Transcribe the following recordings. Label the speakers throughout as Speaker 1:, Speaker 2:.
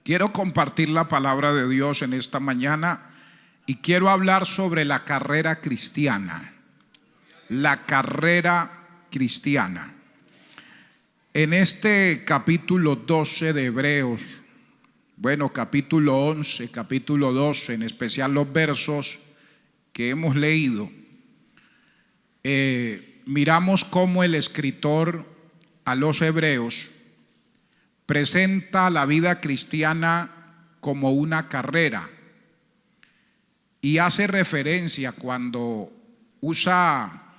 Speaker 1: Quiero compartir la palabra de Dios en esta mañana y quiero hablar sobre la carrera cristiana. La carrera cristiana. En este capítulo 12 de Hebreos, capítulo 11, capítulo 12, en especial los versos que hemos leído, miramos cómo el escritor a los hebreos presenta la vida cristiana como una carrera y hace referencia, cuando usa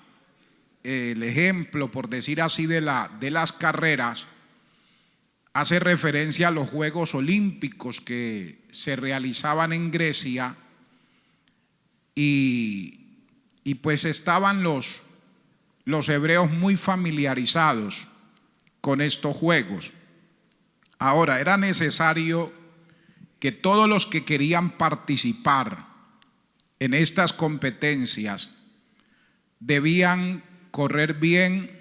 Speaker 1: el ejemplo, por decir así, de las carreras, hace referencia a los Juegos Olímpicos que se realizaban en Grecia y pues estaban los hebreos muy familiarizados con estos juegos. Ahora, era necesario que todos los que querían participar en estas competencias debían correr bien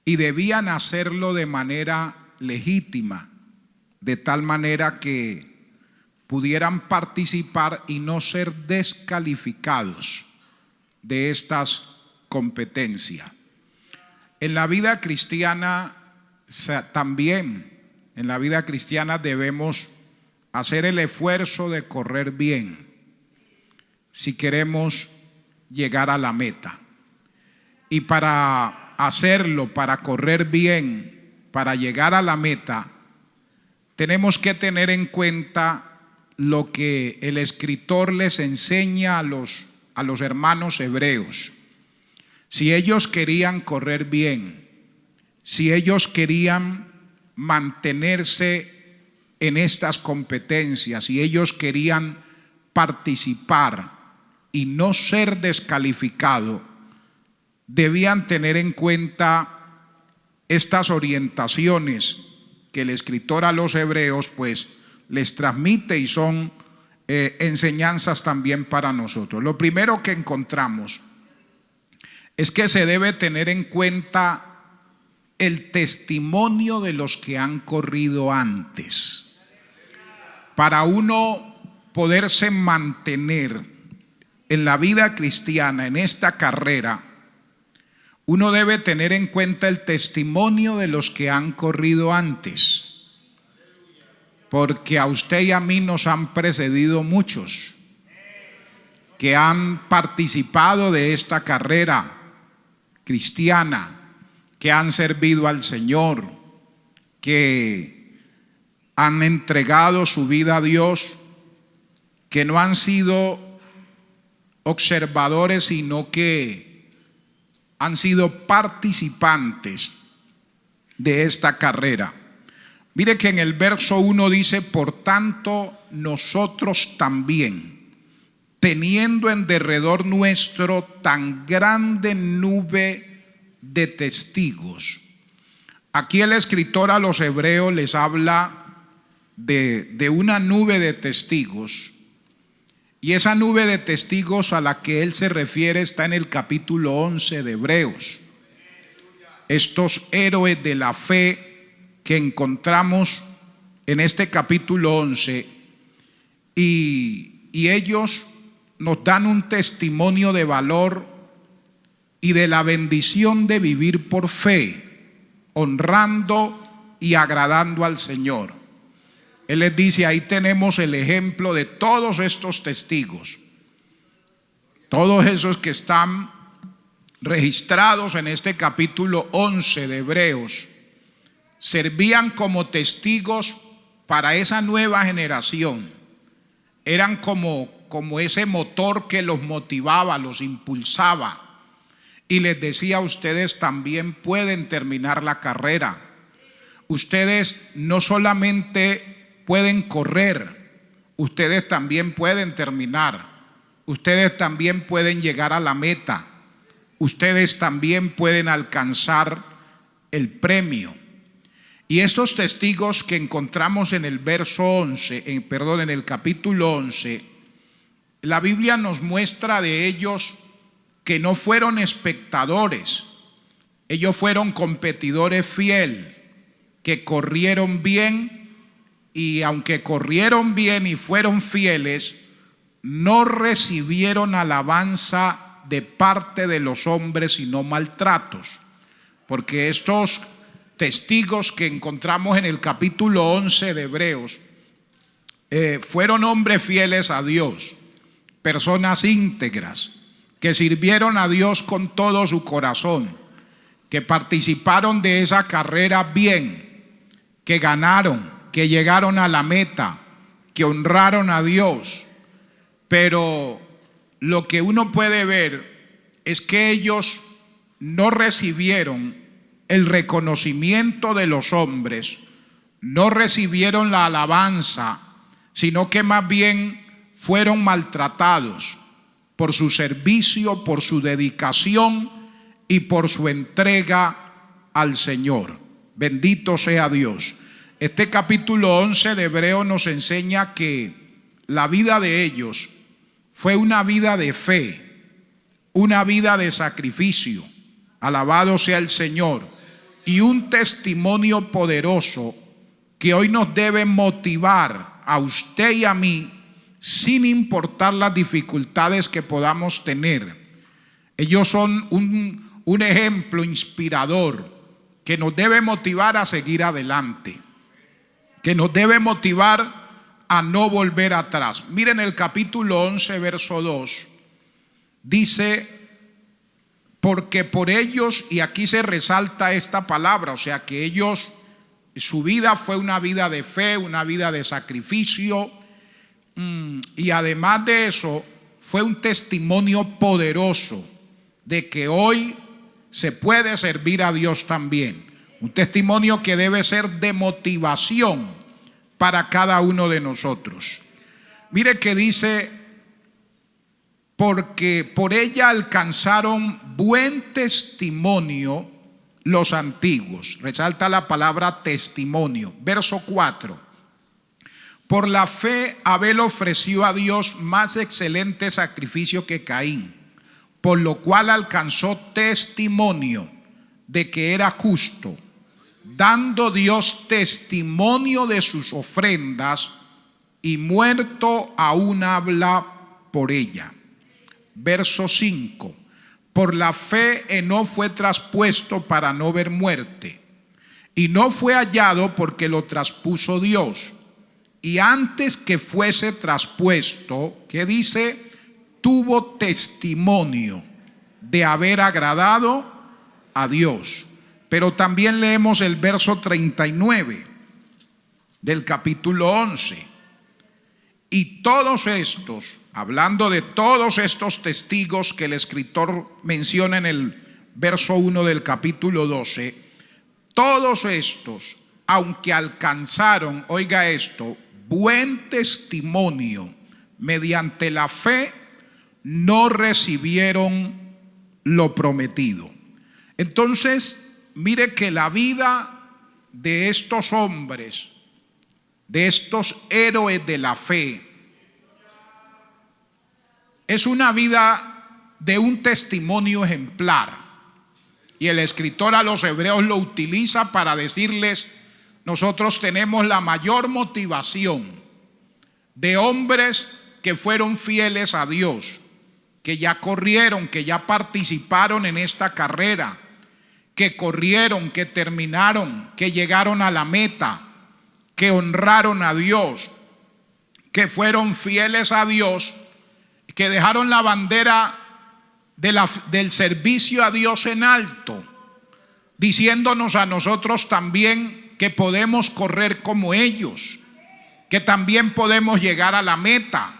Speaker 1: y debían hacerlo de manera legítima, de tal manera que pudieran participar y no ser descalificados de estas competencias. En la vida cristiana también, en la vida cristiana debemos hacer el esfuerzo de correr bien si queremos llegar a la meta. Y para hacerlo, para correr bien, para llegar a la meta, tenemos que tener en cuenta lo que el escritor les enseña a los hermanos hebreos. Si ellos querían correr bien, si ellos querían mantenerse en estas competencias, si ellos querían participar y no ser descalificados, debían tener en cuenta estas orientaciones que el escritor a los hebreos pues les transmite y son enseñanzas también para nosotros. Lo primero que encontramos es que se debe tener en cuenta el testimonio de los que han corrido antes. Para uno poderse mantener en la vida cristiana, en esta carrera, uno debe tener en cuenta el testimonio de los que han corrido antes, porque a usted y a mí nos han precedido muchos que han participado de esta carrera cristiana, que han servido al Señor, que han entregado su vida a Dios, que no han sido observadores, sino que han sido participantes de esta carrera. Mire que en el verso 1 dice: por tanto nosotros también, teniendo en derredor nuestro tan grande nube de testigos. Aquí el escritor a los hebreos les habla de una nube de testigos, y esa nube de testigos a la que él se refiere está en el capítulo 11 de Hebreos. Estos héroes de la fe que encontramos en este capítulo 11, y ellos nos dan un testimonio de valor y de la bendición de vivir por fe, honrando y agradando al Señor. Él les dice: ahí tenemos el ejemplo de todos estos testigos, todos esos que están registrados en este capítulo 11 de Hebreos, servían como testigos para esa nueva generación. Eran como ese motor que los motivaba, los impulsaba. Y les decía: ustedes también pueden terminar la carrera. Ustedes no solamente pueden correr, ustedes también pueden terminar. Ustedes también pueden llegar a la meta. Ustedes también pueden alcanzar el premio. Y estos testigos que encontramos en el en el capítulo 11, la Biblia nos muestra de ellos que no fueron espectadores, ellos fueron competidores fieles, que corrieron bien y aunque corrieron bien y fueron fieles, no recibieron alabanza de parte de los hombres, sino maltratos. Porque estos testigos que encontramos en el capítulo 11 de Hebreos fueron hombres fieles a Dios, personas íntegras, que sirvieron a Dios con todo su corazón, que participaron de esa carrera bien, que ganaron, que llegaron a la meta, que honraron a Dios. Pero lo que uno puede ver es que ellos no recibieron el reconocimiento de los hombres, no recibieron la alabanza, sino que más bien fueron maltratados por su servicio, por su dedicación y por su entrega al Señor. Bendito sea Dios. Este capítulo 11 de Hebreos nos enseña que la vida de ellos fue una vida de fe, una vida de sacrificio, alabado sea el Señor, y un testimonio poderoso que hoy nos debe motivar a usted y a mí, sin importar las dificultades que podamos tener. Ellos son un ejemplo inspirador que nos debe motivar a seguir adelante, que nos debe motivar a no volver atrás. Miren el capítulo 11, verso 2, dice: porque por ellos, y aquí se resalta esta palabra, o sea que ellos, su vida fue una vida de fe, una vida de sacrificio, y además de eso fue un testimonio poderoso de que hoy se puede servir a Dios también. Un testimonio que debe ser de motivación para cada uno de nosotros. Mire que dice: porque por ella alcanzaron buen testimonio los antiguos. Resalta la palabra testimonio. Verso 4. Por la fe Abel ofreció a Dios más excelente sacrificio que Caín, por lo cual alcanzó testimonio de que era justo, dando Dios testimonio de sus ofrendas, y muerto aún habla por ella. Verso 5. Por la fe Enoc fue traspuesto para no ver muerte, y no fue hallado porque lo traspuso Dios. Y antes que fuese traspuesto, ¿qué dice? Tuvo testimonio de haber agradado a Dios. Pero también leemos el verso 39 del capítulo 11. Y todos estos, hablando de todos estos testigos que el escritor menciona en el verso 1 del capítulo 12, todos estos, aunque alcanzaron, oiga esto, buen testimonio mediante la fe, no recibieron lo prometido. Entonces, mire que la vida de estos hombres, de estos héroes de la fe, es una vida de un testimonio ejemplar. Y el escritor a los hebreos lo utiliza para decirles: nosotros tenemos la mayor motivación de hombres que fueron fieles a Dios, que ya corrieron, que ya participaron en esta carrera, que corrieron, que terminaron, que llegaron a la meta, que honraron a Dios, que fueron fieles a Dios, que dejaron la bandera del servicio a Dios en alto, diciéndonos a nosotros también que podemos correr como ellos, que también podemos llegar a la meta,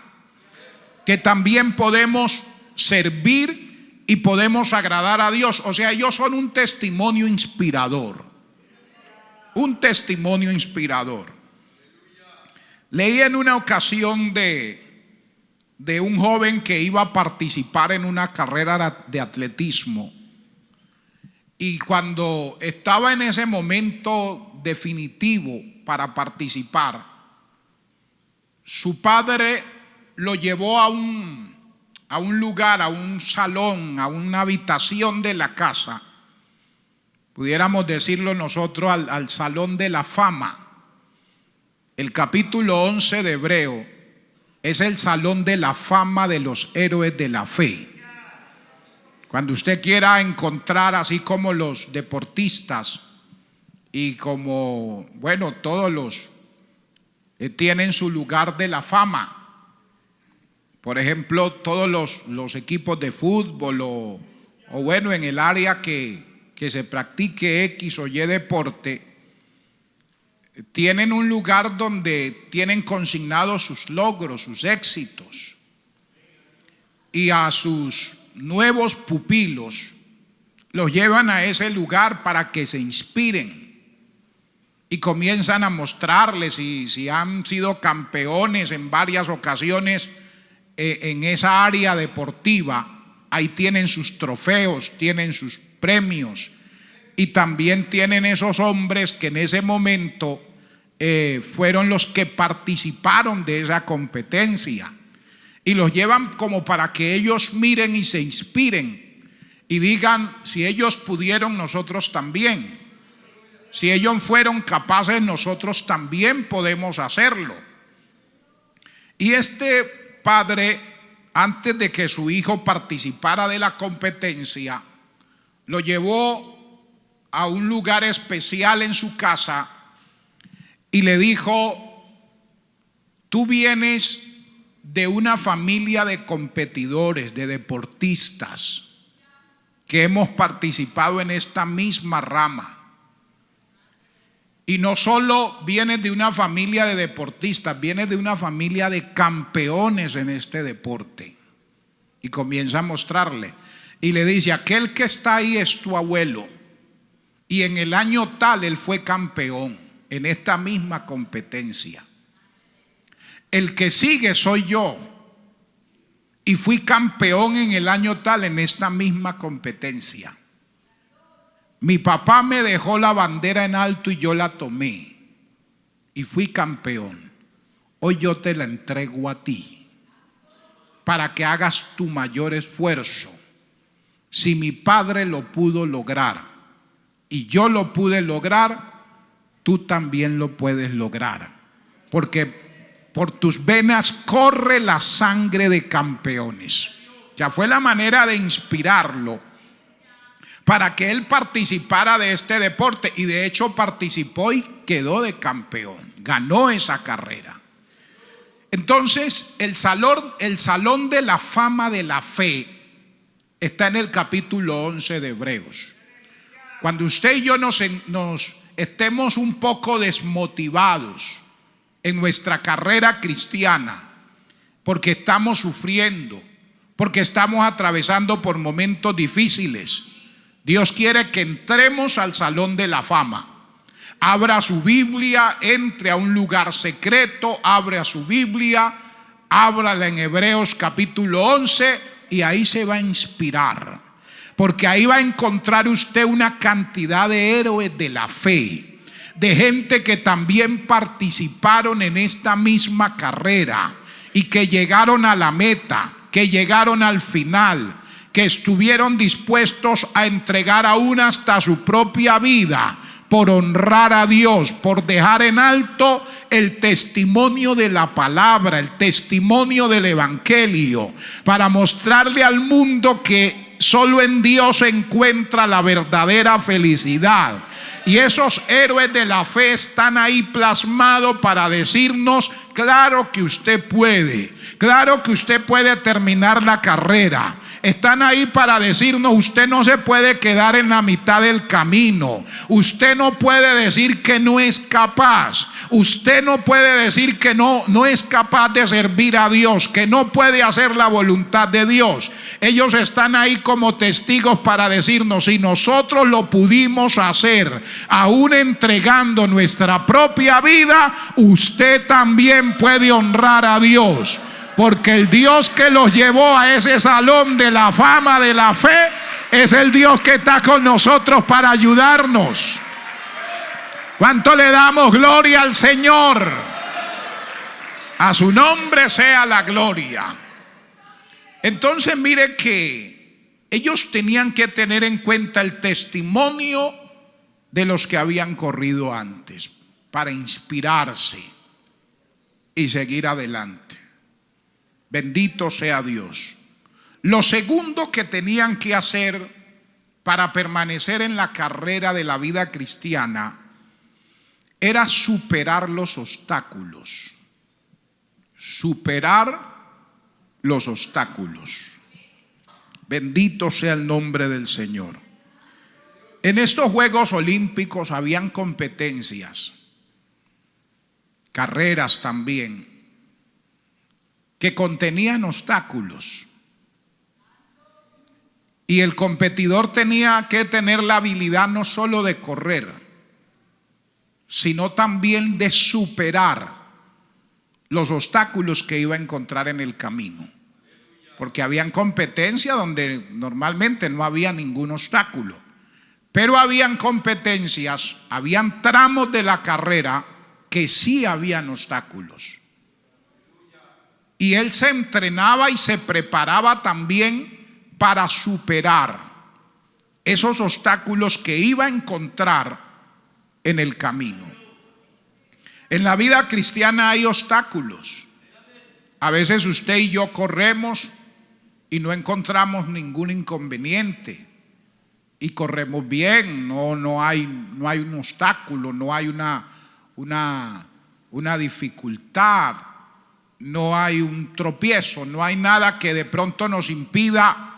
Speaker 1: que también podemos servir y podemos agradar a Dios. O sea, ellos son un testimonio inspirador. Un testimonio inspirador. Leí en una ocasión de un joven que iba a participar en una carrera de atletismo, y cuando estaba en ese momento definitivo para participar, su padre lo llevó a un lugar, a un salón, a una habitación de la casa, pudiéramos decirlo nosotros al salón de la fama, El capítulo 11 de Hebreo es el salón de la fama de los héroes de la fe. Cuando usted quiera encontrar, así como los deportistas y como, bueno, todos los tienen su lugar de la fama. Por ejemplo, todos los equipos de fútbol o bueno, en el área que se practique X o Y deporte, tienen un lugar donde tienen consignados sus logros, sus éxitos, y a sus nuevos pupilos los llevan a ese lugar para que se inspiren y comienzan a mostrarles si han sido campeones en varias ocasiones en esa área deportiva. Ahí tienen sus trofeos, tienen sus premios, y también tienen esos hombres que en ese momento fueron los que participaron de esa competencia, y los llevan como para que ellos miren y se inspiren y digan: si ellos pudieron, nosotros también. Si ellos fueron capaces, nosotros también podemos hacerlo. Y este padre, antes de que su hijo participara de la competencia, lo llevó a un lugar especial en su casa y le dijo: tú vienes de una familia de competidores, de deportistas, que hemos participado en esta misma rama. Y no solo vienes de una familia de deportistas, vienes de una familia de campeones en este deporte. Y comienza a mostrarle. Y le dice: aquel que está ahí es tu abuelo. Y en el año tal él fue campeón en esta misma competencia. El que sigue soy yo. Y fui campeón en el año tal en esta misma competencia. Mi papá me dejó la bandera en alto y yo la tomé y fui campeón. Hoy yo te la entrego a ti para que hagas tu mayor esfuerzo. Si mi padre lo pudo lograr y yo lo pude lograr, tú también lo puedes lograr, porque por tus venas corre la sangre de campeones. Ya fue la manera de inspirarlo para que él participara de este deporte, y de hecho participó y quedó de campeón, ganó esa carrera. Entonces el salón de la fama de la fe está en el capítulo 11 de Hebreos. Cuando usted y yo nos estemos un poco desmotivados en nuestra carrera cristiana, porque estamos sufriendo, porque estamos atravesando por momentos difíciles, Dios quiere que entremos al salón de la fama. Abra su Biblia, entre a un lugar secreto, abra su Biblia, ábrala en Hebreos capítulo 11 y ahí se va a inspirar. Porque ahí va a encontrar usted una cantidad de héroes de la fe, de gente que también participaron en esta misma carrera y que llegaron a la meta, que llegaron al final, que estuvieron dispuestos a entregar aún hasta su propia vida por honrar a Dios, por dejar en alto el testimonio de la palabra, el testimonio del evangelio, para mostrarle al mundo que solo en Dios se encuentra la verdadera felicidad. Y esos héroes de la fe están ahí plasmados para decirnos: claro que usted puede, claro que usted puede terminar la carrera. Están ahí para decirnos: usted no se puede quedar en la mitad del camino. Usted no puede decir que no es capaz. Usted no puede decir que no es capaz de servir a Dios, que no puede hacer la voluntad de Dios. Ellos están ahí como testigos para decirnos: si nosotros lo pudimos hacer, aún entregando nuestra propia vida, usted también puede honrar a Dios. Porque el Dios que los llevó a ese salón de la fama de la fe es el Dios que está con nosotros para ayudarnos. ¿Cuánto le damos gloria al Señor? A su nombre sea la gloria. Entonces mire que ellos tenían que tener en cuenta el testimonio de los que habían corrido antes para inspirarse. y seguir adelante. Bendito sea Dios. Lo segundo que tenían que hacer para permanecer en la carrera de la vida cristiana era superar los obstáculos. Superar los obstáculos. Bendito sea el nombre del Señor. En estos Juegos Olímpicos habían competencias, carreras también, que contenían obstáculos. Y el competidor tenía que tener la habilidad no solo de correr, sino también de superar los obstáculos que iba a encontrar en el camino. Porque habían competencias donde normalmente no había ningún obstáculo. Pero habían competencias, habían tramos de la carrera que sí habían obstáculos. Y él se entrenaba y se preparaba también para superar esos obstáculos que iba a encontrar en el camino. En la vida cristiana hay obstáculos. A veces usted y yo corremos y no encontramos ningún inconveniente. Y corremos bien, no hay un obstáculo, no hay una dificultad, no hay un tropiezo, no hay nada que de pronto nos impida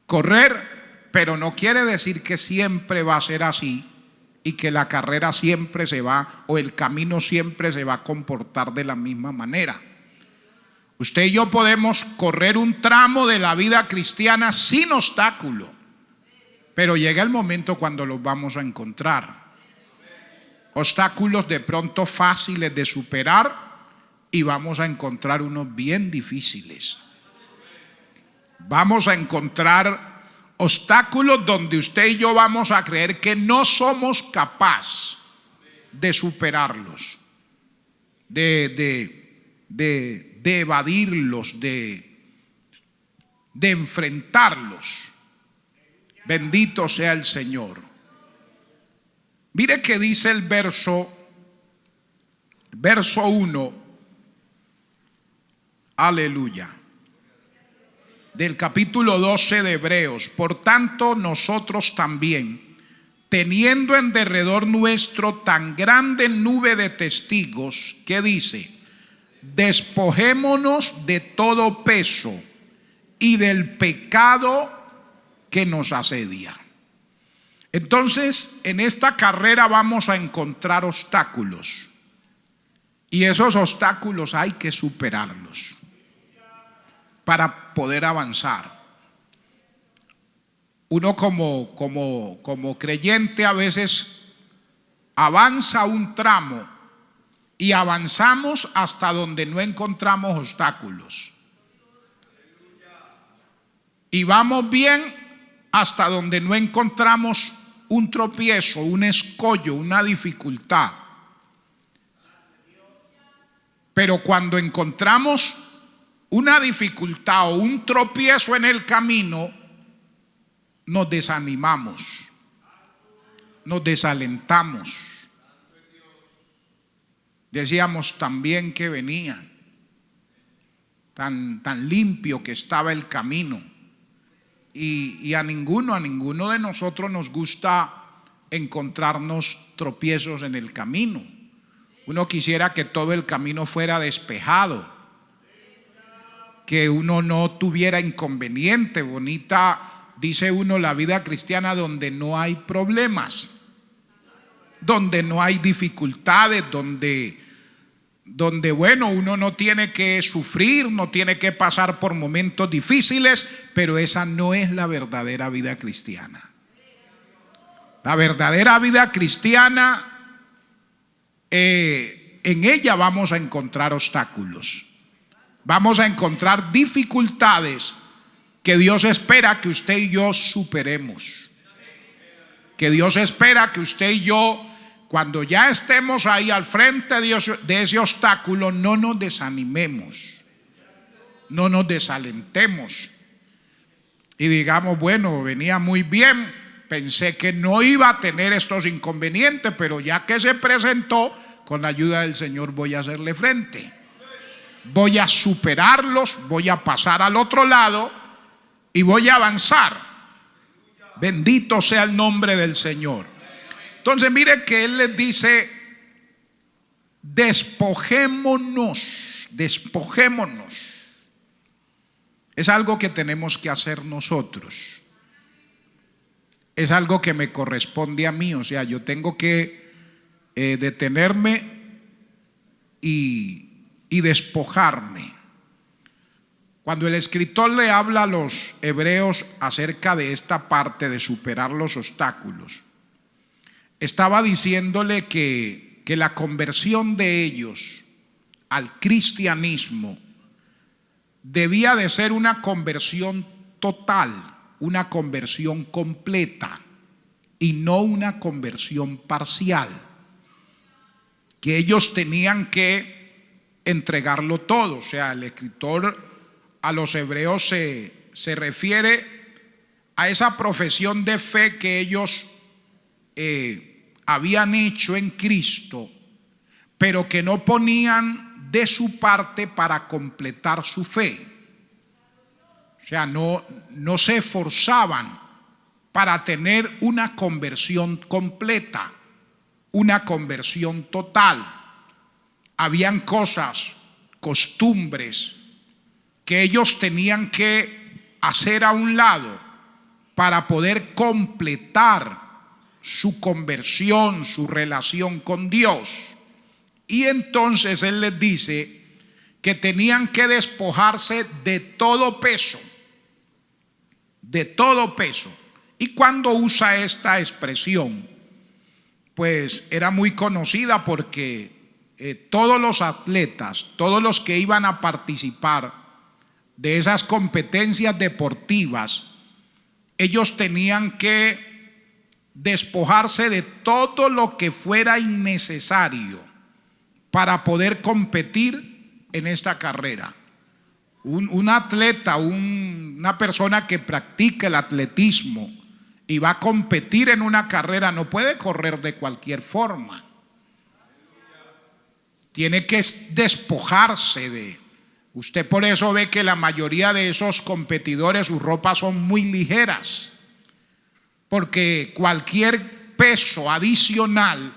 Speaker 1: correr, pero no quiere decir que siempre va a ser así y que la carrera siempre se va, o el camino siempre se va a comportar de la misma manera. Usted y yo podemos correr un tramo de la vida cristiana sin obstáculo, pero llega el momento cuando los vamos a encontrar. Obstáculos de pronto fáciles de superar y vamos a encontrar unos bien difíciles. Vamos a encontrar obstáculos donde usted y yo vamos a creer que no somos capaces de superarlos, de evadirlos, de enfrentarlos. Bendito sea el Señor. Mire que dice el verso 1, aleluya, del capítulo 12 de Hebreos. Por tanto, nosotros también, teniendo en derredor nuestro tan grande nube de testigos, ¿qué dice? Despojémonos de todo peso y del pecado que nos asedia. Entonces, en esta carrera vamos a encontrar obstáculos, y esos obstáculos hay que superarlos para poder avanzar. Uno como creyente a veces avanza un tramo y avanzamos hasta donde no encontramos obstáculos, y vamos bien hasta donde no encontramos un tropiezo, un escollo, una dificultad. Pero cuando encontramos una dificultad o un tropiezo en el camino, nos desanimamos, nos desalentamos. Decíamos también que venía tan limpio que estaba el camino. Y a ninguno de nosotros nos gusta encontrarnos tropiezos en el camino. Uno quisiera que todo el camino fuera despejado, que uno no tuviera inconveniente. Bonita, dice uno, la vida cristiana donde no hay problemas, donde no hay dificultades, donde bueno, uno no tiene que sufrir, no tiene que pasar por momentos difíciles, pero esa no es la verdadera vida cristiana. La verdadera vida cristiana, en ella vamos a encontrar obstáculos, vamos a encontrar dificultades que Dios espera que usted y yo superemos, que Dios espera que usted y yo, cuando ya estemos ahí al frente de ese obstáculo, no nos desanimemos, no nos desalentemos y digamos, bueno, venía muy bien, pensé que no iba a tener estos inconvenientes, pero ya que se presentó, con la ayuda del Señor voy a hacerle frente. voy a superarlos, voy a pasar al otro lado y voy a avanzar. Bendito sea el nombre del Señor. Entonces mire que Él les dice: despojémonos, despojémonos. Es algo que tenemos que hacer nosotros. Es algo que me corresponde a mí. O sea, yo tengo que detenerme y despojarme. Cuando el escritor le habla a los hebreos acerca de esta parte de superar los obstáculos, estaba diciéndole que la conversión de ellos al cristianismo debía de ser una conversión total, una conversión completa y no una conversión parcial, que ellos tenían que entregarlo todo. O sea, el escritor a los hebreos se refiere a esa profesión de fe que ellos habían hecho en Cristo, pero que no ponían de su parte para completar su fe. O sea, no se esforzaban para tener una conversión completa, una conversión total. Habían cosas, costumbres que ellos tenían que hacer a un lado para poder completar su conversión, su relación con Dios. Y entonces Él les dice que tenían que despojarse de todo peso, de todo peso. Y cuando usa esta expresión, pues era muy conocida porque todos los atletas, todos los que iban a participar de esas competencias deportivas, ellos tenían que despojarse de todo lo que fuera innecesario para poder competir en esta carrera. Un atleta, una persona que practica el atletismo y va a competir en una carrera, no puede correr de cualquier forma. Tiene que despojarse de... Usted por eso ve que la mayoría de esos competidores, sus ropas son muy ligeras, porque cualquier peso adicional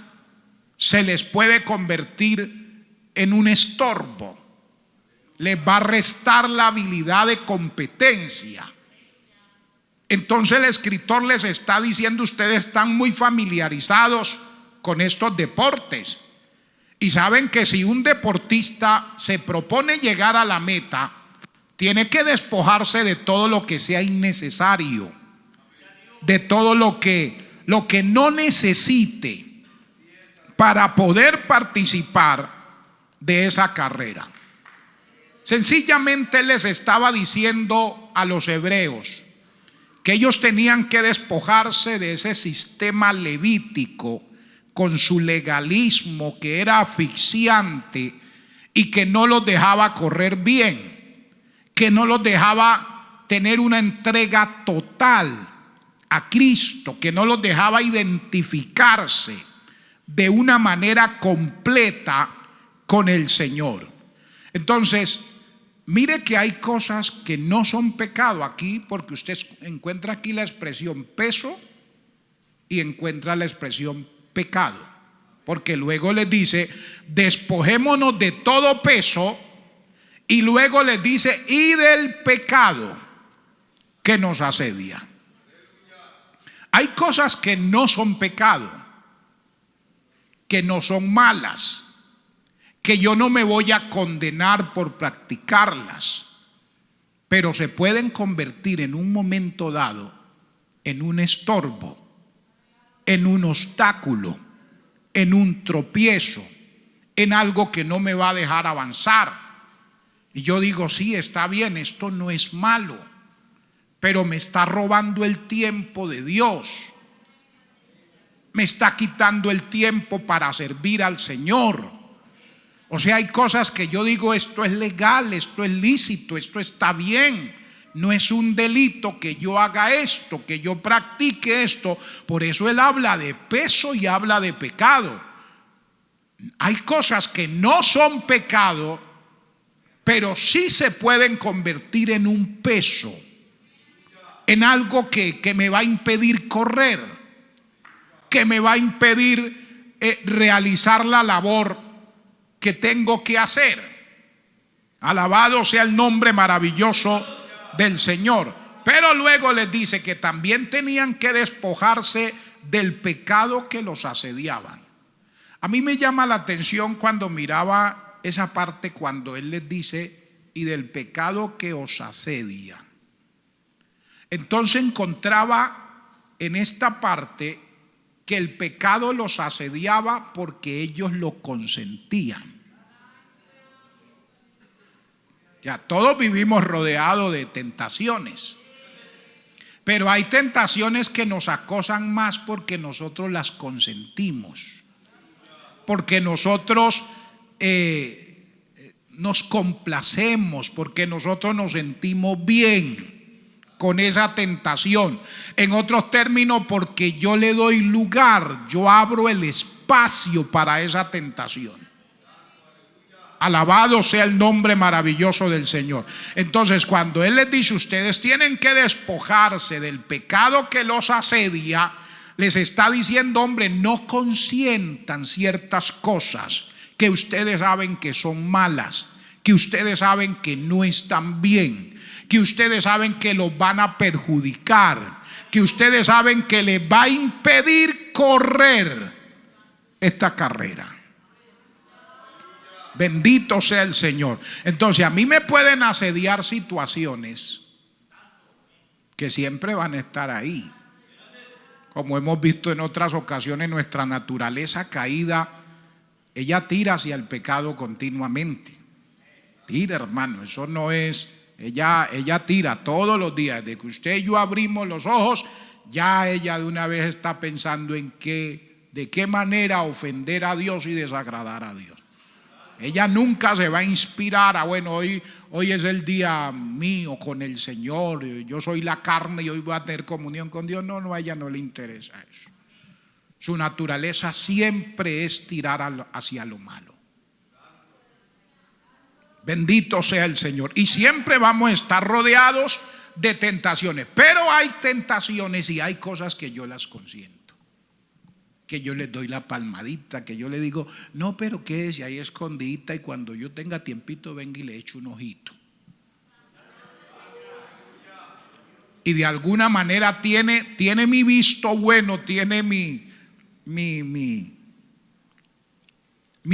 Speaker 1: se les puede convertir en un estorbo, les va a restar la habilidad de competencia. Entonces el escritor les está diciendo: ustedes están muy familiarizados con estos deportes y saben que si un deportista se propone llegar a la meta, tiene que despojarse de todo lo que sea innecesario, de todo lo que no necesite para poder participar de esa carrera. Sencillamente les estaba diciendo a los hebreos que ellos tenían que despojarse de ese sistema levítico con su legalismo que era asfixiante y que no los dejaba correr bien, que no los dejaba tener una entrega total a Cristo, que no los dejaba identificarse de una manera completa con el Señor. Entonces, mire que hay cosas que no son pecado aquí, porque usted encuentra aquí la expresión peso y encuentra la expresión pecado, porque luego les dice: despojémonos de todo peso, y luego les dice: y del pecado que nos asedia. Hay cosas que no son pecado, que no son malas, que yo no me voy a condenar por practicarlas, pero se pueden convertir en un momento dado en un estorbo, en un obstáculo, en un tropiezo, en algo que no me va a dejar avanzar. Y yo digo: sí, está bien, esto no es malo, pero me está robando el tiempo de Dios, me está quitando el tiempo para servir al Señor. O sea, hay cosas que yo digo: esto es legal, esto es lícito, esto está bien, no es un delito que yo haga esto, que yo practique esto. Por eso él habla de peso y habla de pecado. Hay cosas que no son pecado, pero sí se pueden convertir en un peso, en algo que me va a impedir correr, que me va a impedir realizar la labor que tengo que hacer. Alabado sea el nombre maravilloso del Señor. Pero luego les dice que también tenían que despojarse del pecado que los asediaban. A mí me llama la atención cuando miraba esa parte, cuando Él les dice, y del pecado que os asedia. Entonces encontraba en esta parte que el pecado los asediaba porque ellos lo consentían. Ya todos vivimos rodeados de tentaciones, pero hay tentaciones que nos acosan más porque nosotros las consentimos, porque nosotros nos complacemos, porque nosotros nos sentimos bien con esa tentación. En otros términos, porque yo le doy lugar, yo abro el espacio para esa tentación. Alabado sea el nombre maravilloso del Señor. Entonces, cuando Él les dice, ustedes tienen que despojarse del pecado que los asedia, les está diciendo, hombre, no consientan ciertas cosas que ustedes saben que son malas, que ustedes saben que no están bien, que ustedes saben que los van a perjudicar, que ustedes saben que les va a impedir correr esta carrera. Bendito sea el Señor. Entonces a mí me pueden asediar situaciones que siempre van a estar ahí. Como hemos visto en otras ocasiones, nuestra naturaleza caída, ella tira hacia el pecado continuamente. Tira, hermano, eso no es, ella tira todos los días. Desde que usted y yo abrimos los ojos, ya ella de una vez está pensando en de qué manera ofender a Dios y desagradar a Dios. Ella nunca se va a inspirar a, bueno, hoy es el día mío con el Señor, yo soy la carne y hoy voy a tener comunión con Dios. No, a ella no le interesa eso. Su naturaleza siempre es tirar hacia lo malo. Bendito sea el Señor. Y siempre vamos a estar rodeados de tentaciones. Pero hay tentaciones y hay cosas que yo las consiento, que yo les doy la palmadita, que yo le digo, no, pero quédese ahí escondidita y cuando yo tenga tiempito venga y le echo un ojito. Y de alguna manera tiene mi visto bueno, tiene mi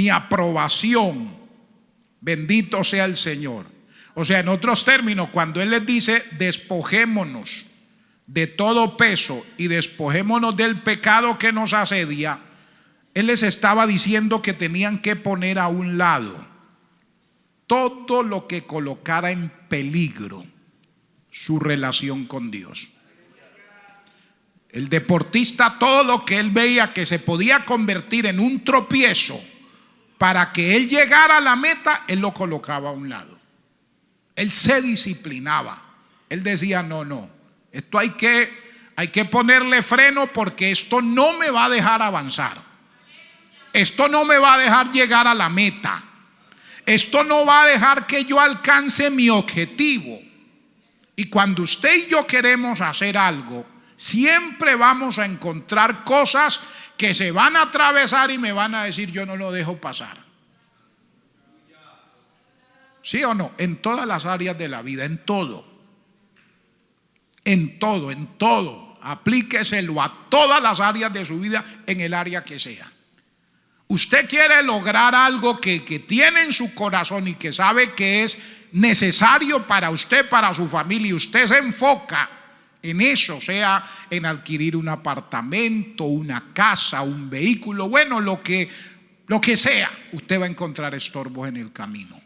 Speaker 1: aprobación. Bendito sea el Señor. O sea, en otros términos, cuando Él les dice, despojémonos de todo peso y despojémonos del pecado que nos asedia, Él les estaba diciendo que tenían que poner a un lado todo lo que colocara en peligro su relación con Dios. El deportista, todo lo que él veía que se podía convertir en un tropiezo para que él llegara a la meta, él lo colocaba a un lado. Él se disciplinaba. Él decía, no, esto hay que ponerle freno porque esto no me va a dejar avanzar. Esto no me va a dejar llegar a la meta. Esto no va a dejar que yo alcance mi objetivo. Y cuando usted y yo queremos hacer algo, siempre vamos a encontrar cosas que se van a atravesar y me van a decir, yo no lo dejo pasar. ¿Sí o no? En todas las áreas de la vida, en todo. En todo. Aplíqueselo a todas las áreas de su vida, en el área que sea. Usted quiere lograr algo que tiene en su corazón y que sabe que es necesario para usted, para su familia, y usted se enfoca en eso, sea en adquirir un apartamento, una casa, un vehículo, bueno, lo que sea, usted va a encontrar estorbos en el camino.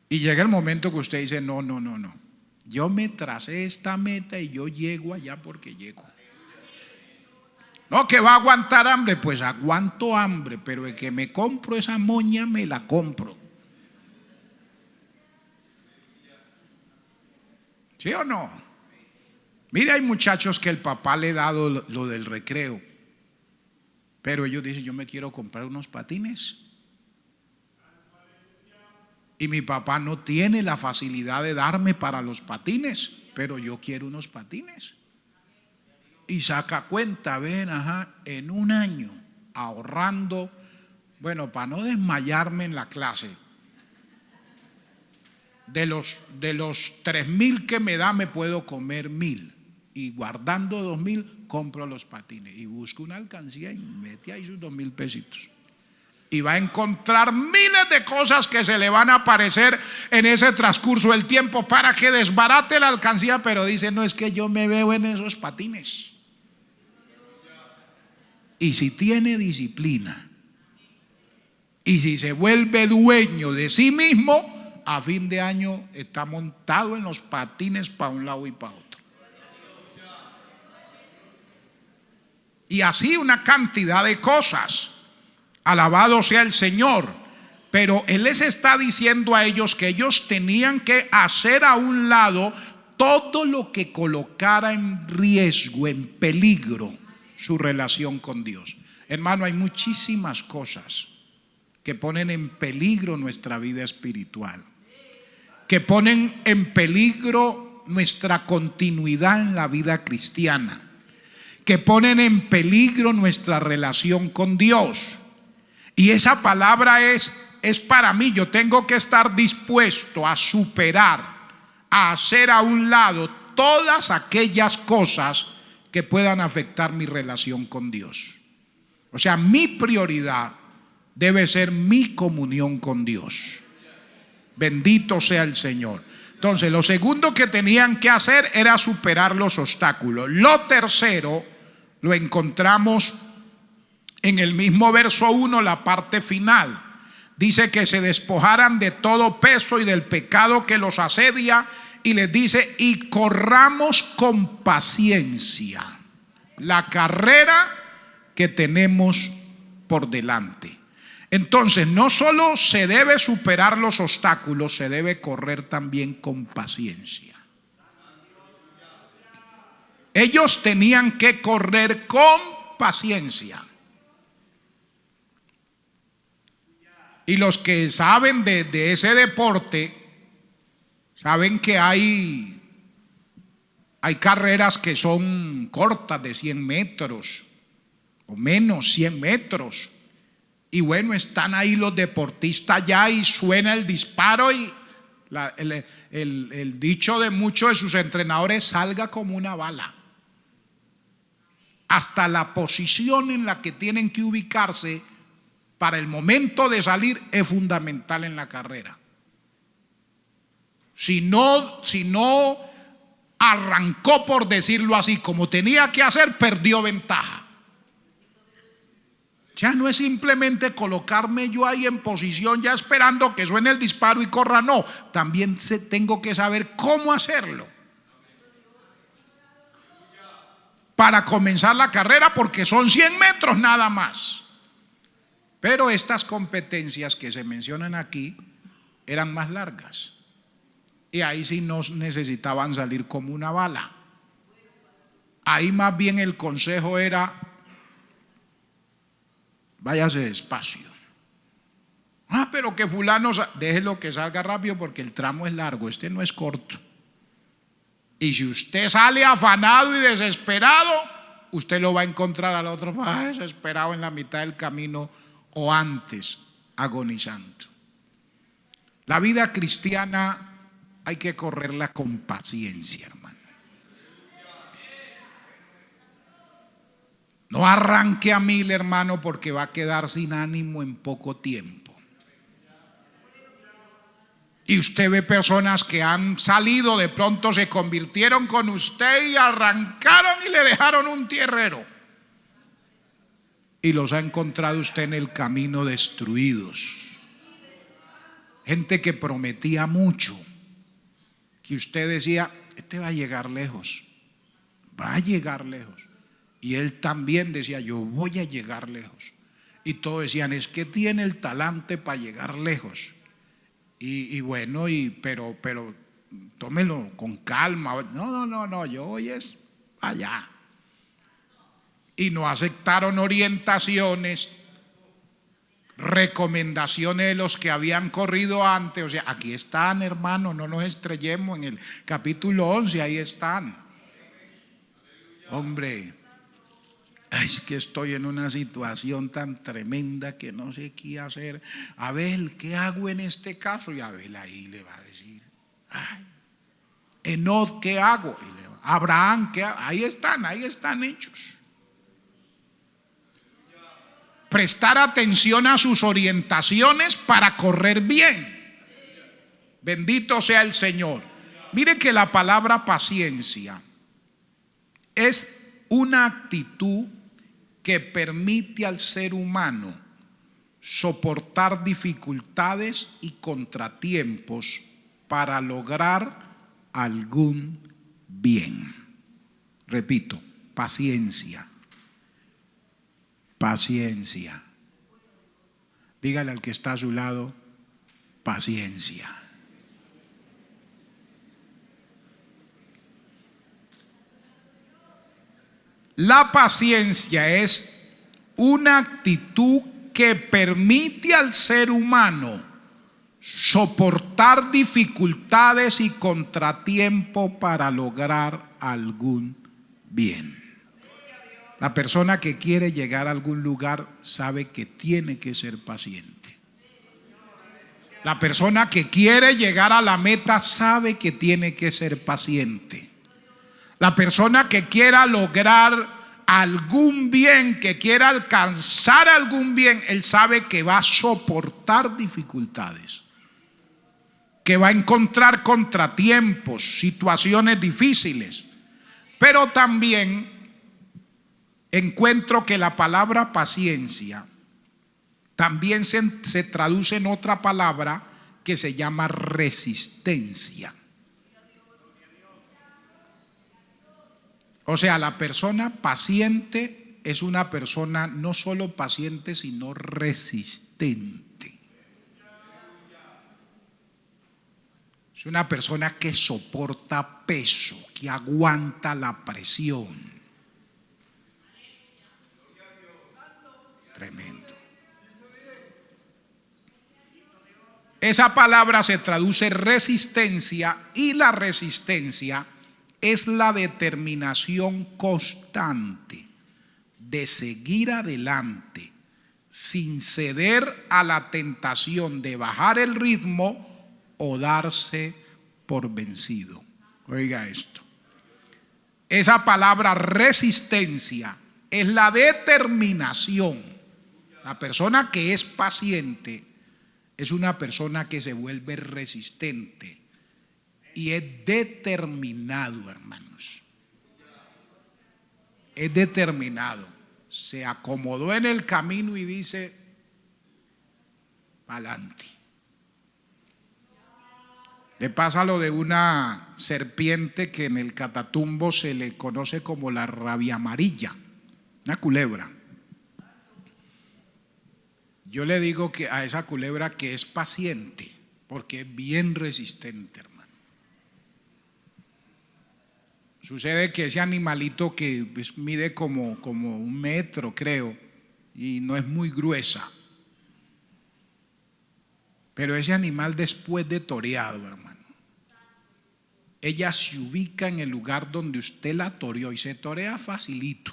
Speaker 1: Y llega el momento que usted dice, no, yo me tracé esta meta y yo llego allá porque llego. No, que va a aguantar hambre, pues aguanto hambre, pero el que me compro esa moña me la compro. ¿Sí o no? Mire, hay muchachos que el papá le ha dado lo del recreo, pero ellos dicen, yo me quiero comprar unos patines. Y mi papá no tiene la facilidad de darme para los patines, pero yo quiero unos patines. Y saca cuenta, ven, en un año ahorrando, bueno, para no desmayarme en la clase, de los 3.000 que me da me puedo comer 1.000, y guardando 2.000 compro los patines y busco una alcancía y mete ahí sus 2.000 pesitos. Y va a encontrar miles de cosas que se le van a aparecer en ese transcurso del tiempo para que desbarate la alcancía, pero dice, no, es que yo me veo en esos patines. Y si tiene disciplina y si se vuelve dueño de sí mismo, a fin de año está montado en los patines para un lado y para otro. Y así una cantidad de cosas. Alabado sea el Señor. Pero Él les está diciendo a ellos que ellos tenían que hacer a un lado todo lo que colocara en riesgo, en peligro su relación con Dios. Hermano, hay muchísimas cosas que ponen en peligro nuestra vida espiritual, que ponen en peligro nuestra continuidad en la vida cristiana, que ponen en peligro nuestra relación con Dios. Y esa palabra es para mí. Yo tengo que estar dispuesto a superar, a hacer a un lado todas aquellas cosas que puedan afectar mi relación con Dios. O sea, mi prioridad debe ser mi comunión con Dios. Bendito sea el Señor. Entonces, lo segundo que tenían que hacer era superar los obstáculos. Lo tercero lo encontramos en el mismo verso 1, la parte final. Dice que se despojaran de todo peso y del pecado que los asedia, y les dice, y corramos con paciencia la carrera que tenemos por delante. Entonces, no solo se debe superar los obstáculos, se debe correr también con paciencia. Ellos tenían que correr con paciencia. Y los que saben de ese deporte, saben que hay carreras que son cortas, de 100 metros o menos, 100 metros. Y bueno, están ahí los deportistas ya y suena el disparo y el dicho de muchos de sus entrenadores, salga como una bala. Hasta la posición en la que tienen que ubicarse para el momento de salir es fundamental en la carrera. Si no arrancó, por decirlo así, como tenía que hacer, perdió ventaja. Ya no es simplemente colocarme yo ahí en posición ya esperando que suene el disparo y corra, no. También tengo que saber cómo hacerlo para comenzar la carrera, porque son 100 metros nada más. Pero estas competencias que se mencionan aquí eran más largas. Y ahí sí no necesitaban salir como una bala. Ahí más bien el consejo era, váyase despacio. Pero que fulano, déjelo que salga rápido porque el tramo es largo, este no es corto. Y si usted sale afanado y desesperado, usted lo va a encontrar al otro desesperado en la mitad del camino o antes, agonizando. La vida cristiana hay que correrla con paciencia, hermano. No arranque a 1000, hermano, porque va a quedar sin ánimo en poco tiempo. Y usted ve personas que han salido, de pronto se convirtieron con usted y arrancaron y le dejaron un tierrero. Y los ha encontrado usted en el camino destruidos. Gente que prometía mucho, que usted decía, este va a llegar lejos, va a llegar lejos. Y él también decía, yo voy a llegar lejos. Y todos decían, es que tiene el talante para llegar lejos. Y bueno, pero tómelo con calma. No, yo voy es allá. Y no aceptaron orientaciones recomendaciones de los que habían corrido antes. O sea, aquí están, hermano, no nos estrellemos, en el capítulo 11, ahí están. Hombre, es que estoy en una situación tan tremenda que no sé qué hacer. Abel, ¿qué hago en este caso? Y Abel ahí le va a decir, ay, Enoc, ¿qué hago? Y le va, Abraham, ¿qué hago? Ahí están hechos. Prestar atención a sus orientaciones para correr bien. Bendito sea el Señor. Mire que la palabra paciencia es una actitud que permite al ser humano soportar dificultades y contratiempos para lograr algún bien. Repito, paciencia. Paciencia. Dígale al que está a su lado, paciencia. La paciencia es una actitud que permite al ser humano soportar dificultades y contratiempos para lograr algún bien. La persona que quiere llegar a algún lugar sabe que tiene que ser paciente. La persona que quiere llegar a la meta sabe que tiene que ser paciente. La persona que quiera lograr algún bien, que quiera alcanzar algún bien, él sabe que va a soportar dificultades, que va a encontrar contratiempos, situaciones difíciles. Pero también encuentro que la palabra paciencia también se traduce en otra palabra que se llama resistencia. O sea, la persona paciente es una persona no solo paciente, sino resistente. Es una persona que soporta peso, que aguanta la presión. Tremendo. Esa palabra se traduce resistencia, y la resistencia es la determinación constante de seguir adelante sin ceder a la tentación de bajar el ritmo o darse por vencido. Oiga esto. Esa palabra resistencia es la determinación. La persona que es paciente es una persona que se vuelve resistente y es determinado, hermanos. Es determinado. Se acomodó en el camino y dice, adelante. Le pasa lo de una serpiente que en el Catatumbo se le conoce como la rabia amarilla, una culebra. Yo le digo que a esa culebra que es paciente, porque es bien resistente, hermano. Sucede que ese animalito que pues mide como 1 metro, creo, y no es muy gruesa. Pero ese animal, después de toreado, hermano, ella se ubica en el lugar donde usted la toreó y se torea facilito.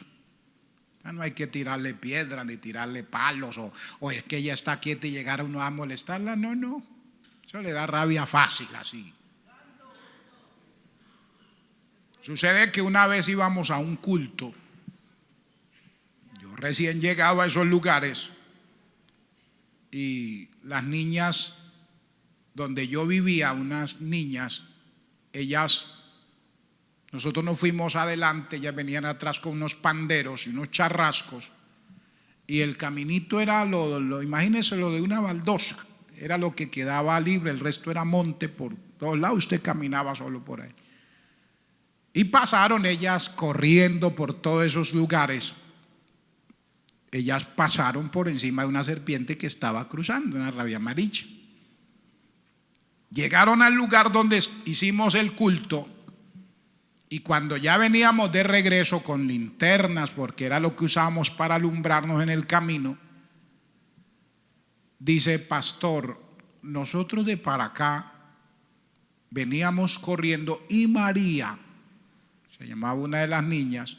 Speaker 1: No hay que tirarle piedras ni tirarle palos o es que ella está quieta y llegar a uno a molestarla. No, eso le da rabia fácil así. Sucede que una vez íbamos a un culto, yo recién llegaba a esos lugares y las niñas donde yo vivía, unas niñas, nosotros nos fuimos adelante, ellas venían atrás con unos panderos y unos charrascos y el caminito era imagínense lo de una baldosa, era lo que quedaba libre, el resto era monte por todos lados, usted caminaba solo por ahí. Y pasaron ellas corriendo por todos esos lugares. Ellas pasaron por encima de una serpiente que estaba cruzando, una rabia amarilla. Llegaron al lugar donde hicimos el culto y cuando ya veníamos de regreso con linternas, porque era lo que usábamos para alumbrarnos en el camino, dice: pastor, nosotros de para acá veníamos corriendo y María, se llamaba una de las niñas,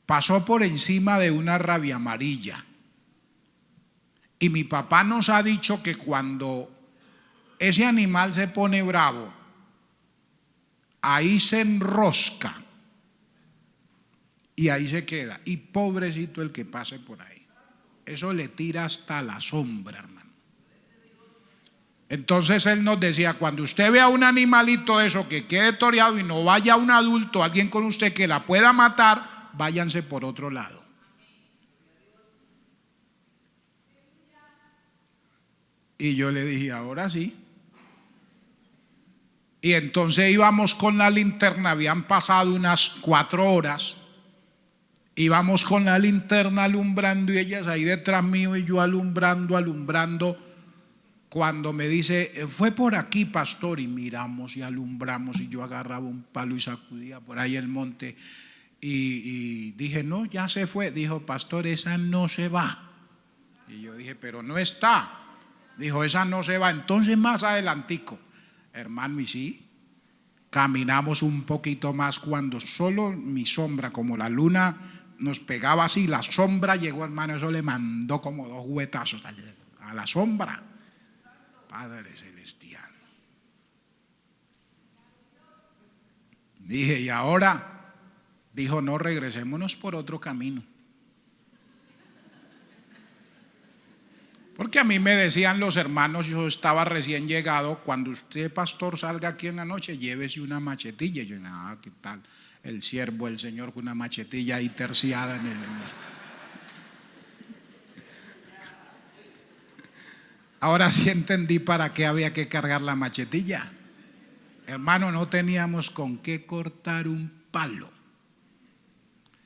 Speaker 1: pasó por encima de una rabia amarilla. Y mi papá nos ha dicho que cuando ese animal se pone bravo, ahí se enrosca y ahí se queda. Y pobrecito el que pase por ahí. Eso le tira hasta la sombra, hermano. Entonces él nos decía: cuando usted vea un animalito de eso que quede toreado y no vaya un adulto, alguien con usted que la pueda matar, váyanse por otro lado. Y yo le dije: ahora sí. Y entonces íbamos con la linterna, habían pasado unas 4 horas, íbamos con la linterna alumbrando y ellas ahí detrás mío y yo alumbrando, cuando me dice: fue por aquí, pastor. Y miramos y alumbramos y yo agarraba un palo y sacudía por ahí el monte y dije: no, ya se fue. Dijo: pastor, esa no se va. Y yo dije: pero no está. Dijo: esa no se va. Entonces más adelantico, hermano, y sí, caminamos un poquito más, cuando solo mi sombra, como la luna nos pegaba así, la sombra llegó, hermano. Eso le mandó como 2 huetazos a la sombra. Padre celestial. Dije: y ahora, dijo: no, regresémonos por otro camino. Porque a mí me decían los hermanos, yo estaba recién llegado: cuando usted, pastor, salga aquí en la noche, llévese una machetilla. Y yo: ¿qué tal el siervo del Señor con una machetilla ahí terciada en el... Ahora sí entendí para qué había que cargar la machetilla. Hermano, no teníamos con qué cortar un palo.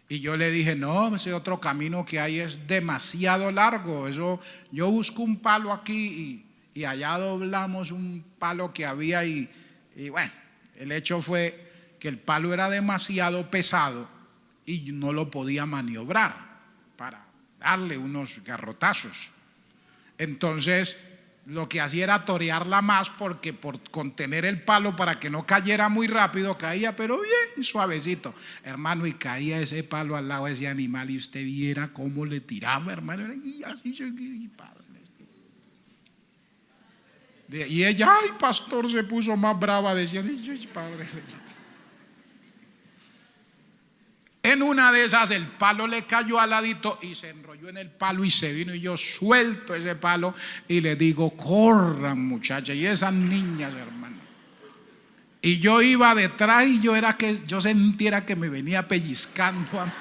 Speaker 1: Y yo le dije: no, ese otro camino que hay es demasiado largo. Eso, yo busco un palo aquí y allá doblamos un palo que había y bueno, el hecho fue que el palo era demasiado pesado y no lo podía maniobrar para darle unos garrotazos. Entonces lo que hacía era torearla más, porque por contener el palo para que no cayera muy rápido, caía pero bien suavecito, hermano. Y caía ese palo al lado de ese animal y usted viera cómo le tiraba, hermano. Y así seguía, padre. Y ella: ay, pastor, se puso más brava, decía: padre. En una de esas el palo le cayó al ladito y se enrolló en el palo y se vino, y yo suelto ese palo y le digo: corran, muchachas. Y esas niñas, hermano, y yo iba detrás y yo sentía que me venía pellizcando a mí.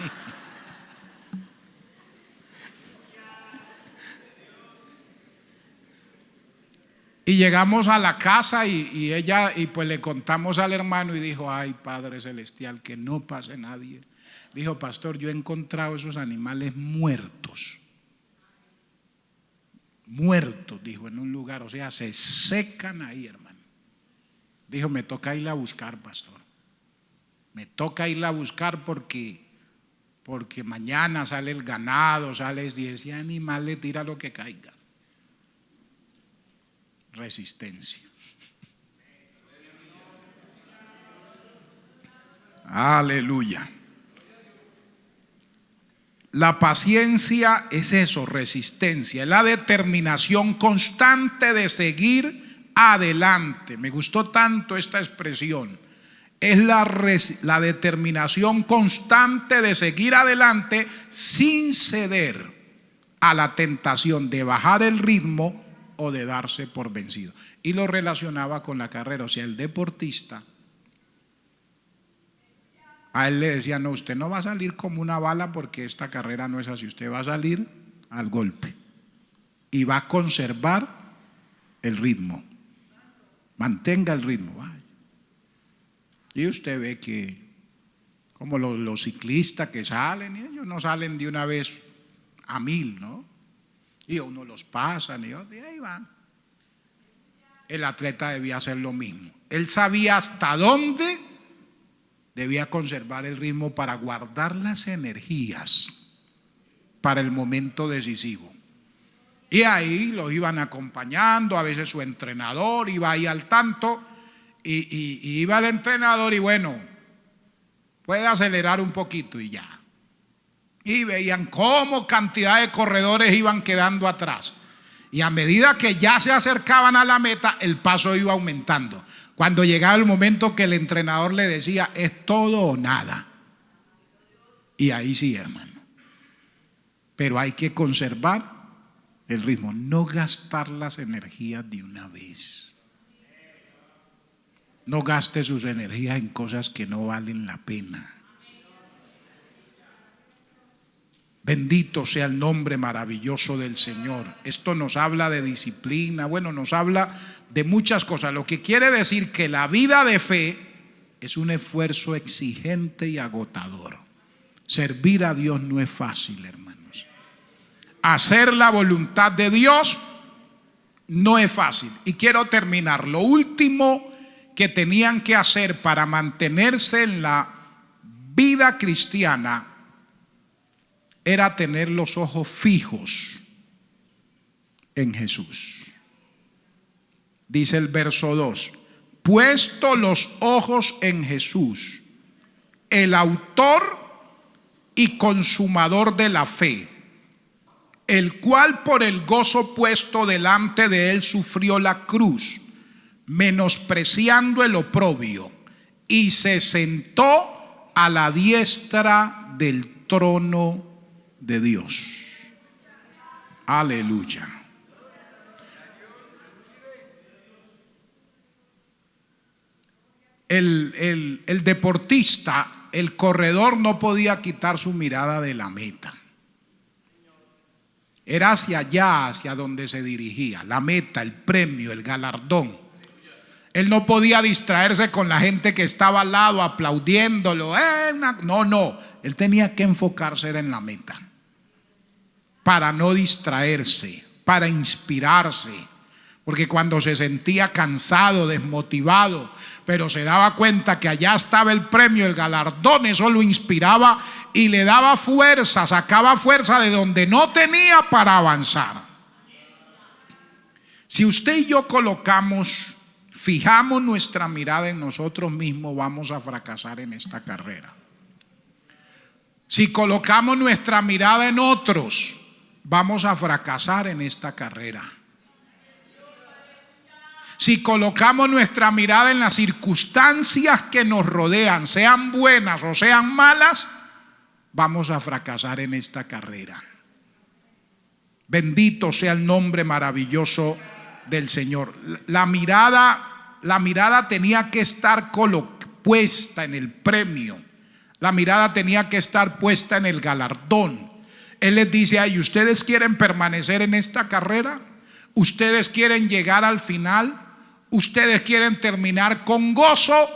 Speaker 1: Y llegamos a la casa y pues le contamos al hermano y dijo: ay, Padre celestial, que no pase nadie. Dijo: pastor, yo he encontrado esos animales muertos, dijo, en un lugar, o sea, se secan ahí, hermano. Dijo: me toca irla a buscar, pastor. Me toca irla a buscar porque mañana sale el ganado, y ese animal le tira lo que caiga. Resistencia. Aleluya. La paciencia es eso, resistencia, es la determinación constante de seguir adelante. Me gustó tanto esta expresión. Es la determinación constante de seguir adelante sin ceder a la tentación de bajar el ritmo o de darse por vencido. Y lo relacionaba con la carrera, o sea, el deportista, a él le decía: no, usted no va a salir como una bala, porque esta carrera no es así. Usted va a salir al golpe y va a conservar el ritmo. Mantenga el ritmo. Vaya. Y usted ve que como los ciclistas que salen, y ellos no salen de una vez a 1000, ¿no? Y uno los pasa y ahí van. El atleta debía hacer lo mismo. Él sabía hasta dónde debía conservar el ritmo para guardar las energías para el momento decisivo. Y ahí lo iban acompañando, a veces su entrenador iba ahí al tanto, y iba el entrenador y bueno, puede acelerar un poquito y ya. Y veían cómo cantidad de corredores iban quedando atrás. Y a medida que ya se acercaban a la meta, el paso iba aumentando. Cuando llegaba el momento que el entrenador le decía, es todo o nada. Y ahí sí, hermano. Pero hay que conservar el ritmo, no gastar las energías de una vez. No gaste sus energías en cosas que no valen la pena. Bendito sea el nombre maravilloso del Señor. Esto nos habla de disciplina, bueno, nos habla de muchas cosas. Lo que quiere decir que la vida de fe es un esfuerzo exigente y agotador. Servir a Dios no es fácil, hermanos. Hacer la voluntad de Dios no es fácil. Y quiero terminar. Lo último que tenían que hacer para mantenerse en la vida cristiana era tener los ojos fijos en Jesús. Dice el verso 2: puesto los ojos en Jesús, el autor y consumador de la fe, el cual por el gozo puesto delante de él sufrió la cruz, menospreciando el oprobio, y se sentó a la diestra del trono de Dios. Aleluya. El deportista, el corredor, no podía quitar su mirada de la meta. Era hacia allá, hacia donde se dirigía, la meta, el premio, el galardón. Él no podía distraerse con la gente que estaba al lado aplaudiéndolo. No, él tenía que enfocarse en la meta, para no distraerse, para inspirarse. Porque cuando se sentía cansado, desmotivado, pero se daba cuenta que allá estaba el premio, el galardón, eso lo inspiraba y le daba fuerza, sacaba fuerza de donde no tenía para avanzar. Si usted y yo fijamos nuestra mirada en nosotros mismos, vamos a fracasar en esta carrera. Si colocamos nuestra mirada en otros, vamos a fracasar en esta carrera. Si colocamos nuestra mirada en las circunstancias que nos rodean, sean buenas o sean malas, vamos a fracasar en esta carrera. Bendito sea el nombre maravilloso del Señor. La mirada tenía que estar puesta en el premio. La mirada tenía que estar puesta en el galardón. Él les dice: ay, ¿ustedes quieren permanecer en esta carrera? ¿Ustedes quieren llegar al final? ¿Ustedes quieren terminar con gozo?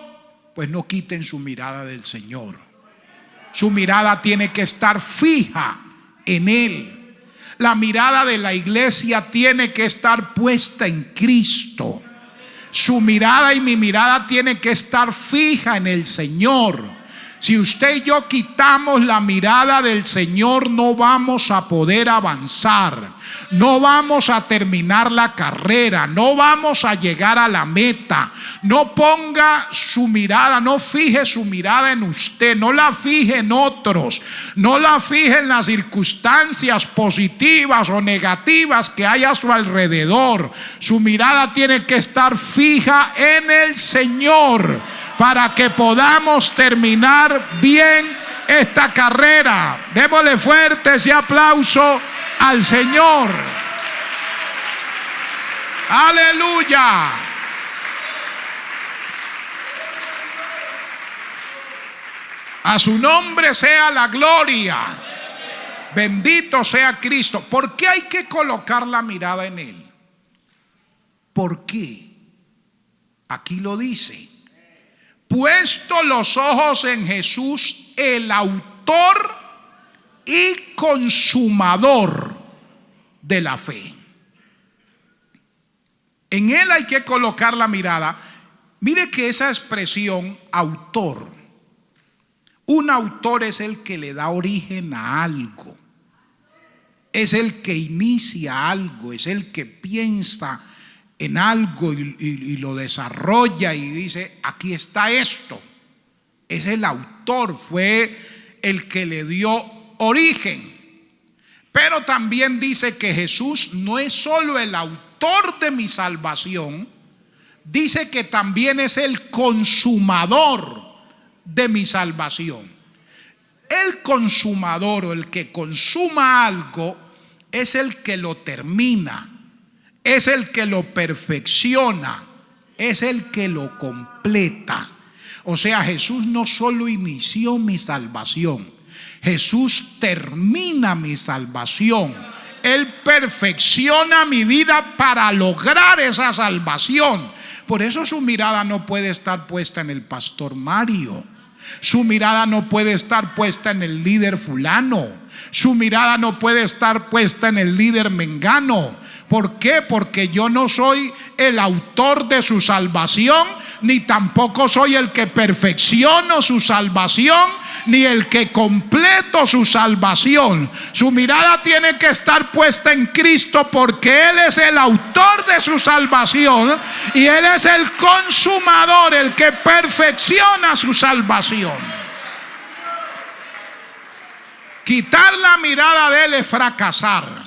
Speaker 1: Pues no quiten su mirada del Señor. Su mirada tiene que estar fija en Él. La mirada de la iglesia tiene que estar puesta en Cristo. Su mirada y mi mirada tiene que estar fija en el Señor. Si usted y yo quitamos la mirada del Señor, no vamos a poder avanzar, no vamos a terminar la carrera, no vamos a llegar a la meta. No ponga su mirada, no fije su mirada en usted, no la fije en otros, no la fije en las circunstancias positivas o negativas que hay a su alrededor. Su mirada tiene que estar fija en el Señor, para que podamos terminar bien esta carrera. Démosle fuerte ese aplauso al Señor. Aleluya. A su nombre sea la gloria. Bendito sea Cristo. ¿Por qué hay que colocar la mirada en Él? ¿Por qué? Aquí lo dice: puesto los ojos en Jesús, el autor y consumador de la fe. En Él hay que colocar la mirada. Mire que esa expresión autor, un autor es el que le da origen a algo. es el que inicia algo, es el que piensa en algo y lo desarrolla y dice, aquí está esto. Es el autor, fue el que le dio origen. Pero también dice que Jesús no es solo el autor de mi salvación, dice que también es el consumador de mi salvación. El consumador o el que consuma algo es el que lo termina, es el que lo perfecciona, es el que lo completa. O sea, Jesús no solo inició mi salvación, Jesús termina mi salvación. Él perfecciona mi vida para lograr esa salvación. Por eso su mirada no puede estar puesta en el pastor Mario. Su mirada no puede estar puesta en el líder fulano. Su mirada no puede estar puesta en el líder mengano. ¿Por qué? Porque yo no soy el autor de su salvación, ni tampoco soy el que perfecciono su salvación, ni el que completo su salvación. Su mirada tiene que estar puesta en Cristo, porque Él es el autor de su salvación y Él es el consumador, el que perfecciona su salvación. Quitar la mirada de Él es fracasar.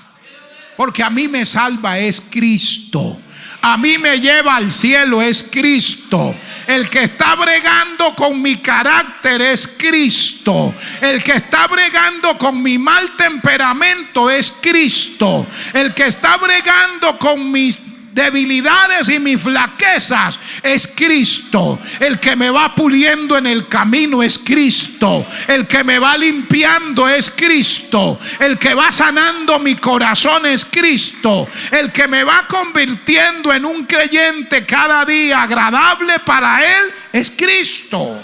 Speaker 1: Porque a mí me salva es Cristo. A mí me lleva al cielo es Cristo. El que está bregando con mi carácter es Cristo. El que está bregando con mi mal temperamento es Cristo. El que está bregando con mis debilidades y mis flaquezas es Cristo. El que me va puliendo en el camino es Cristo. El que me va limpiando es Cristo. El que va sanando mi corazón es Cristo. El que me va convirtiendo en un creyente cada día agradable para Él es Cristo.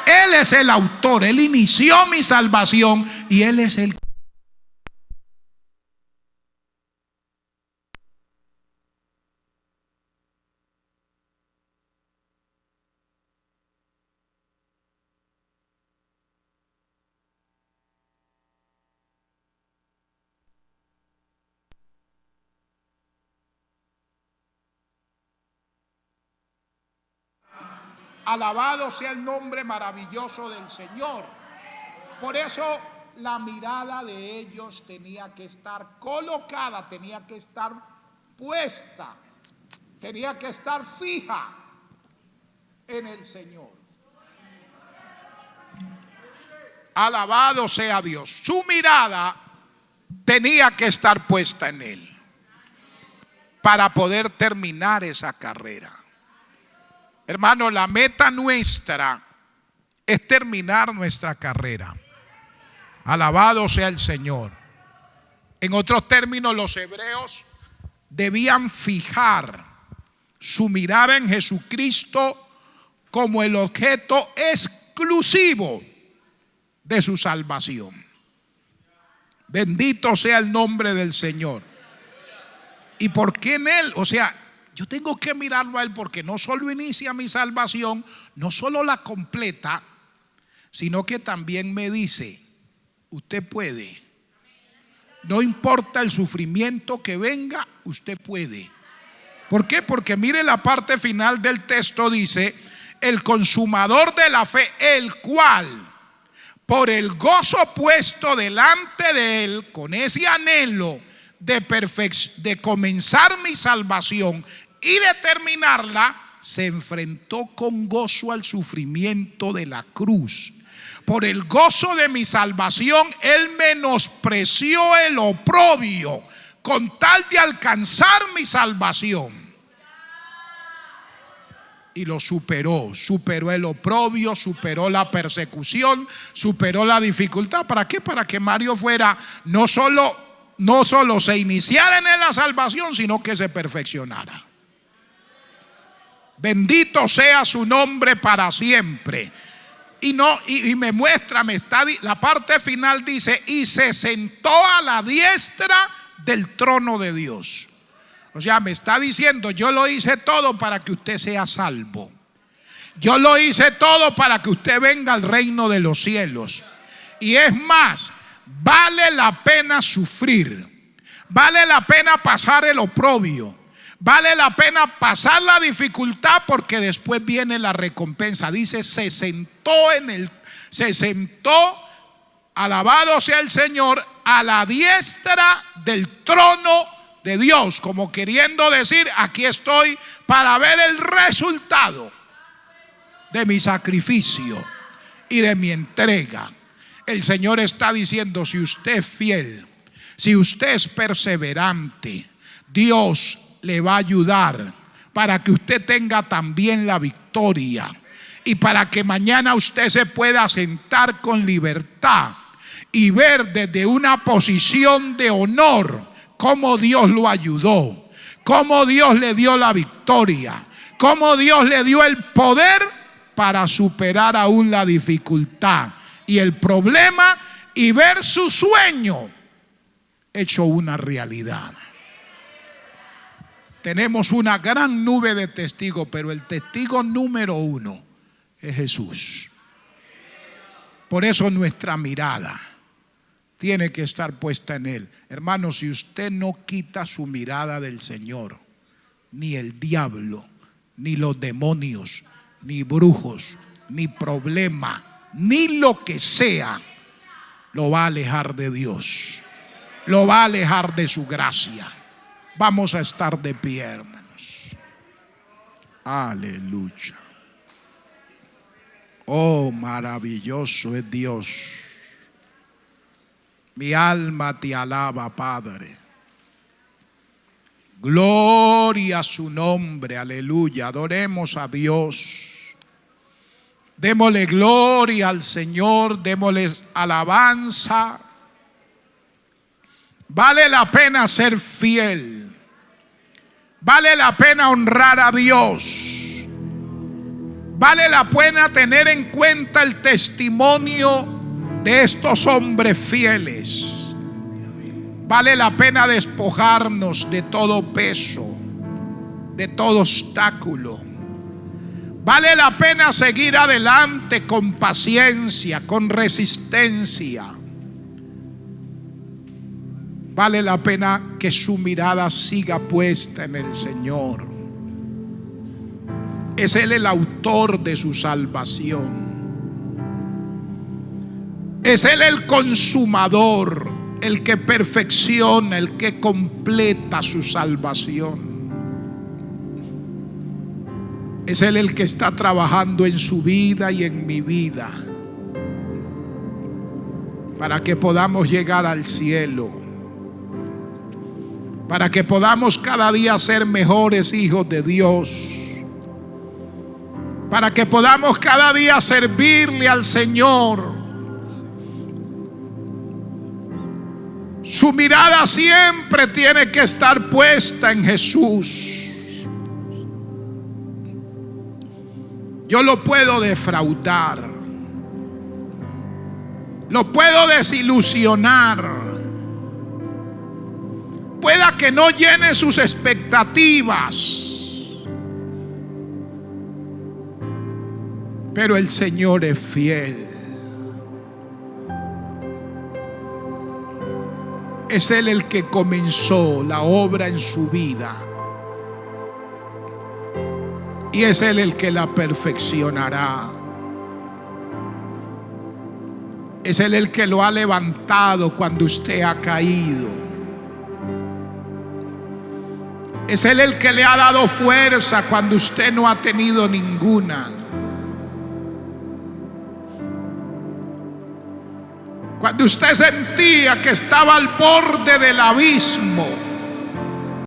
Speaker 1: Él es el autor. Él inició mi salvación y Él es el alabado sea el nombre maravilloso del Señor. Por eso la mirada de ellos tenía que estar colocada, tenía que estar puesta, tenía que estar fija en el Señor. Alabado sea Dios. Su mirada tenía que estar puesta en Él para poder terminar esa carrera. Hermano, la meta nuestra es terminar nuestra carrera. Alabado sea el Señor. En otros términos, los hebreos debían fijar su mirada en Jesucristo como el objeto exclusivo de su salvación. Bendito sea el nombre del Señor. ¿Y por qué en Él? O sea, yo tengo que mirarlo a Él porque no solo inicia mi salvación, no solo la completa, sino que también me dice, usted puede. No importa el sufrimiento que venga, usted puede. ¿Por qué? Porque mire la parte final del texto, dice, el consumador de la fe, el cual por el gozo puesto delante de Él, con ese anhelo de comenzar mi salvación y de terminarla, se enfrentó con gozo al sufrimiento de la cruz. Por el gozo de mi salvación, Él menospreció el oprobio con tal de alcanzar mi salvación. Y lo superó. Superó el oprobio, superó la persecución, superó la dificultad. ¿Para qué? Para que Mario fuera no solo se iniciara en él la salvación, sino que se perfeccionara. Bendito sea su nombre para siempre. Y me muestra, la parte final dice, y se sentó a la diestra del trono de Dios. O sea, me está diciendo, yo lo hice todo para que usted sea salvo. Yo lo hice todo para que usted venga al reino de los cielos. Y es más, vale la pena sufrir, vale la pena pasar el oprobio, vale la pena pasar la dificultad, porque después viene la recompensa. Dice, se sentó, alabado sea el Señor, a la diestra del trono de Dios, como queriendo decir, aquí estoy para ver el resultado de mi sacrificio y de mi entrega. El Señor está diciendo, si usted es fiel, si usted es perseverante, Dios le va a ayudar para que usted tenga también la victoria, y para que mañana usted se pueda sentar con libertad y ver desde una posición de honor cómo Dios lo ayudó, cómo Dios le dio la victoria, cómo Dios le dio el poder para superar aún la dificultad y el problema, y ver su sueño hecho una realidad. Tenemos una gran nube de testigos, pero el testigo número uno es Jesús. Por eso nuestra mirada tiene que estar puesta en Él. Hermano, si usted no quita su mirada del Señor, ni el diablo, ni los demonios, ni brujos, ni problema, ni lo que sea, lo va a alejar de Dios, lo va a alejar de su gracia. Vamos a estar de pie, hermanos. Aleluya. Oh, maravilloso es Dios. Mi alma te alaba, Padre. Gloria a su nombre, aleluya. Adoremos a Dios. Démosle gloria al Señor, démosle alabanza. Vale la pena ser fiel. Vale la pena honrar a Dios. Vale la pena tener en cuenta el testimonio de estos hombres fieles. Vale la pena despojarnos de todo peso, de todo obstáculo. Vale la pena seguir adelante con paciencia, con resistencia. Vale la pena que su mirada siga puesta en el Señor. Es Él el autor de su salvación. Es Él el consumador, el que perfecciona, el que completa su salvación. Es Él el que está trabajando en su vida y en mi vida, para que podamos llegar al cielo, para que podamos cada día ser mejores hijos de Dios, para que podamos cada día servirle al Señor. Su mirada siempre tiene que estar puesta en Jesús. Yo lo puedo defraudar, lo puedo desilusionar, pueda que no llene sus expectativas, pero el Señor es fiel. Es Él el que comenzó la obra en su vida, y es Él el que la perfeccionará. Es Él el que lo ha levantado cuando usted ha caído. Es Él el que le ha dado fuerza cuando usted no ha tenido ninguna. Cuando usted sentía que estaba al borde del abismo,